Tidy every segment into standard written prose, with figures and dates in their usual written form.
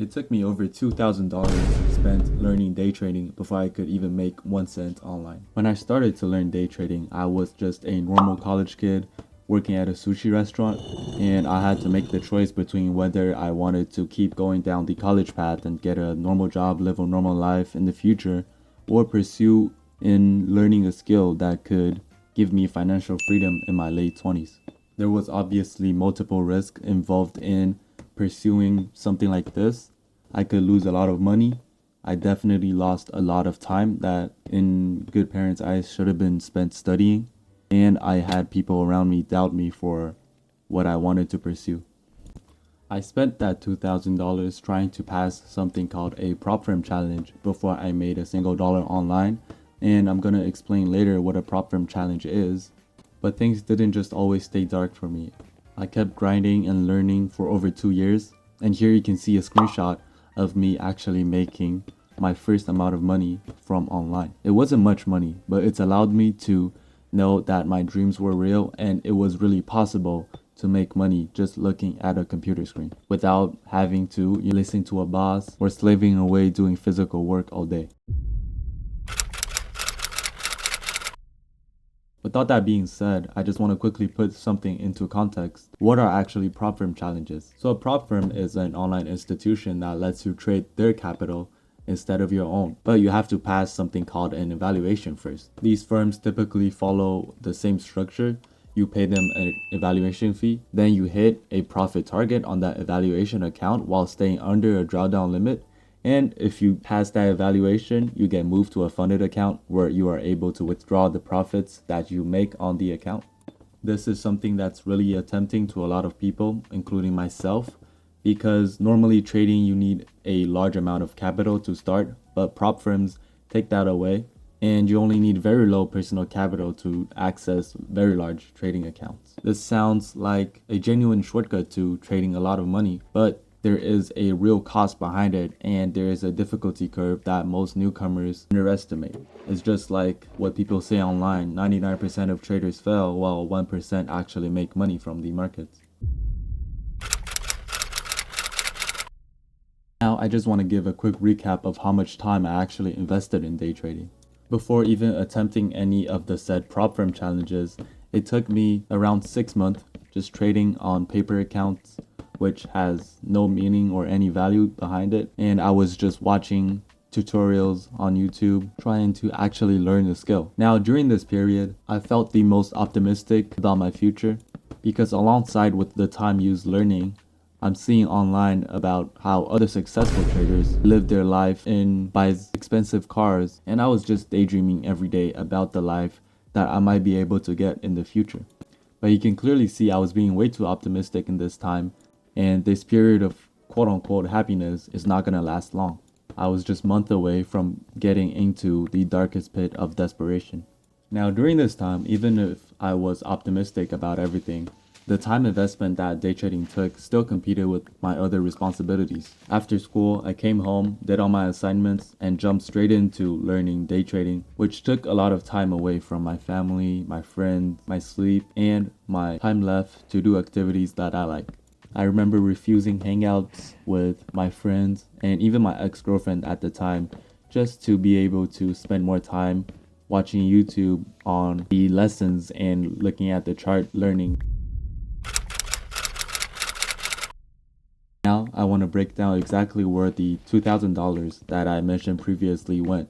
It took me over $2,000 spent learning day trading before I could even make 1 cent online. When I started to learn day trading, I was just a normal college kid working at a sushi restaurant, and I had to make the choice between whether I wanted to keep going down the college path and get a normal job, live a normal life in the future, or pursue in learning a skill that could give me financial freedom in my late 20s. There was obviously multiple risks involved in pursuing something like this. I could lose a lot of money. I definitely lost a lot of time that in good parents' eyes should have been spent studying. And I had people around me doubt me for what I wanted to pursue. I spent that $2,000 trying to pass something called a prop firm challenge before I made a single dollar online. And I'm gonna explain later what a prop firm challenge is. But things didn't just always stay dark for me. I kept grinding and learning for over 2 years, and here you can see a screenshot of me actually making my first amount of money from online. It wasn't much money, but it's allowed me to know that my dreams were real and it was really possible to make money just looking at a computer screen without having to listen to a boss or slaving away doing physical work all day. With all that being said, I just want to quickly put something into context. What are actually prop firm challenges? So a prop firm is an online institution that lets you trade their capital instead of your own, but you have to pass something called an evaluation first. These firms typically follow the same structure. You pay them an evaluation fee, then you hit a profit target on that evaluation account while staying under a drawdown limit. And if you pass that evaluation, you get moved to a funded account where you are able to withdraw the profits that you make on the account. This is something that's really tempting to a lot of people, including myself, because normally trading you need a large amount of capital to start, but prop firms take that away and you only need very low personal capital to access very large trading accounts. This sounds like a genuine shortcut to trading a lot of money, but there is a real cost behind it, and there is a difficulty curve that most newcomers underestimate. It's just like what people say online, 99% of traders fail while 1% actually make money from the markets. Now I just want to give a quick recap of how much time I actually invested in day trading. Before even attempting any of the said prop firm challenges, it took me around 6 months just trading on paper accounts, which has no meaning or any value behind it. And I was just watching tutorials on YouTube, trying to actually learn the skill. Now, during this period, I felt the most optimistic about my future because alongside with the time used learning, I'm seeing online about how other successful traders live their life and buy expensive cars. And I was just daydreaming every day about the life that I might be able to get in the future. But you can clearly see I was being way too optimistic in this time, and this period of quote-unquote happiness is not going to last long. I was just months away from getting into the darkest pit of desperation. Now during this time, even if I was optimistic about everything, the time investment that day trading took still competed with my other responsibilities. After school, I came home, did all my assignments, and jumped straight into learning day trading, which took a lot of time away from my family, my friends, my sleep, and my time left to do activities that I like. I remember refusing hangouts with my friends and even my ex-girlfriend at the time just to be able to spend more time watching YouTube on the lessons and looking at the chart learning. Now I want to break down exactly where the $2,000 that I mentioned previously went.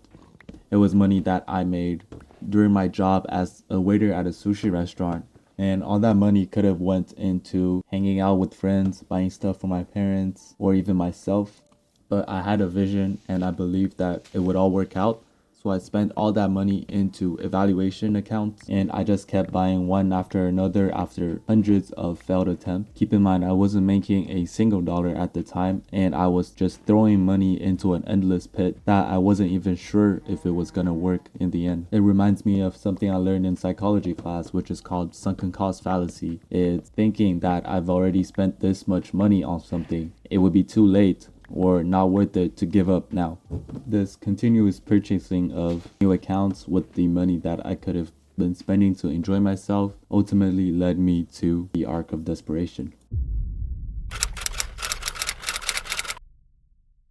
It was money that I made during my job as a waiter at a sushi restaurant. And all that money could have went into hanging out with friends, buying stuff for my parents, or even myself. But I had a vision and I believed that it would all work out. So I spent all that money into evaluation accounts, and I just kept buying one after another after hundreds of failed attempts. Keep in mind, I wasn't making a single dollar at the time, and I was just throwing money into an endless pit that I wasn't even sure if it was gonna work in the end. It reminds me of something I learned in psychology class, which is called sunken cost fallacy. It's thinking that I've already spent this much money on something, it would be too late or not worth it to give up now. This continuous purchasing of new accounts with the money that I could have been spending to enjoy myself ultimately led me to the arc of desperation.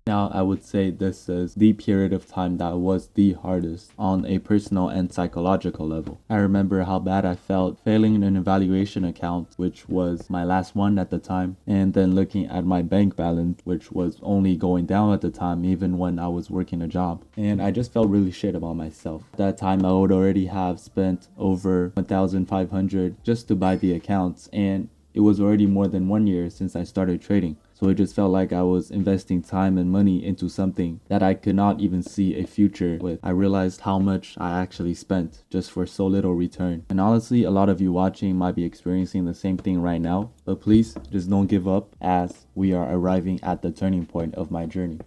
Now, I would say this is the period of time that was the hardest on a personal and psychological level. I remember how bad I felt failing an evaluation account, which was my last one at the time, and then looking at my bank balance, which was only going down at the time, even when I was working a job. And I just felt really shit about myself. At that time, I would already have spent over 1,500 just to buy the accounts, and it was already more than 1 year since I started trading. So it just felt like I was investing time and money into something that I could not even see a future with. I realized how much I actually spent just for so little return. And honestly, a lot of you watching might be experiencing the same thing right now, but please just don't give up as we are arriving at the turning point of my journey.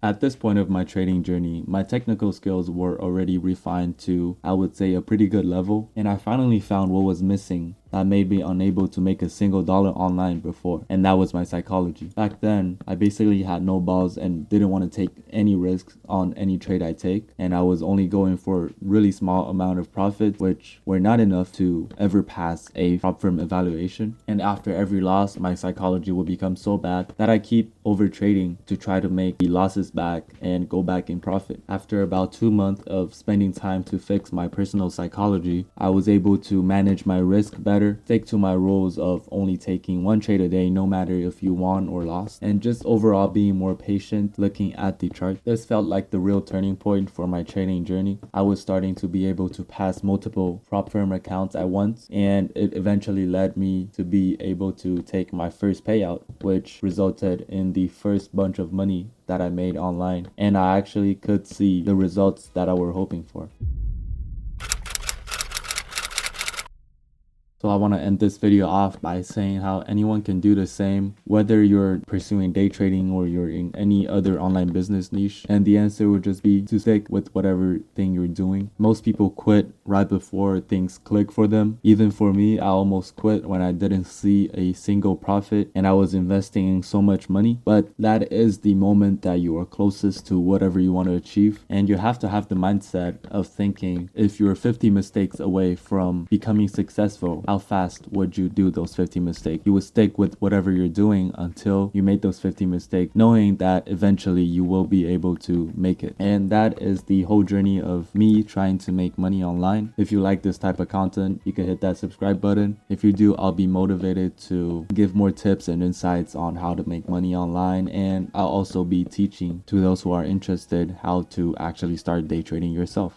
At this point of my trading journey, my technical skills were already refined to, I would say, a pretty good level, and I finally found what was missing that made me unable to make a single dollar online before, and that was my psychology. Back then, I basically had no balls and didn't want to take any risks on any trade I take, and I was only going for really small amount of profits, which were not enough to ever pass a prop firm evaluation. And after every loss, my psychology would become so bad that I keep over trading to try to make the losses back and go back in profit. After about 2 months of spending time to fix my personal psychology, I was able to manage my risk better, stick to my rules of only taking one trade a day no matter if you won or lost, and just overall being more patient looking at the chart. This felt like the real turning point for my trading journey. I was starting to be able to pass multiple prop firm accounts at once, and it eventually led me to be able to take my first payout, which resulted in the first bunch of money that I made online, and I actually could see the results that I were hoping for. So I want to end this video off by saying how anyone can do the same, whether you're pursuing day trading or you're in any other online business niche. And the answer would just be to stick with whatever thing you're doing. Most people quit right before things click for them. Even for me, I almost quit when I didn't see a single profit and I was investing so much money. But that is the moment that you are closest to whatever you want to achieve. And you have to have the mindset of thinking, if you're 50 mistakes away from becoming successful, how fast would you do those 50 mistakes? You would stick with whatever you're doing until you made those 50 mistakes, knowing that eventually you will be able to make it. And that is the whole journey of me trying to make money online. If you like this type of content, you can hit that subscribe button. If you do, I'll be motivated to give more tips and insights on how to make money online. And I'll also be teaching to those who are interested how to actually start day trading yourself.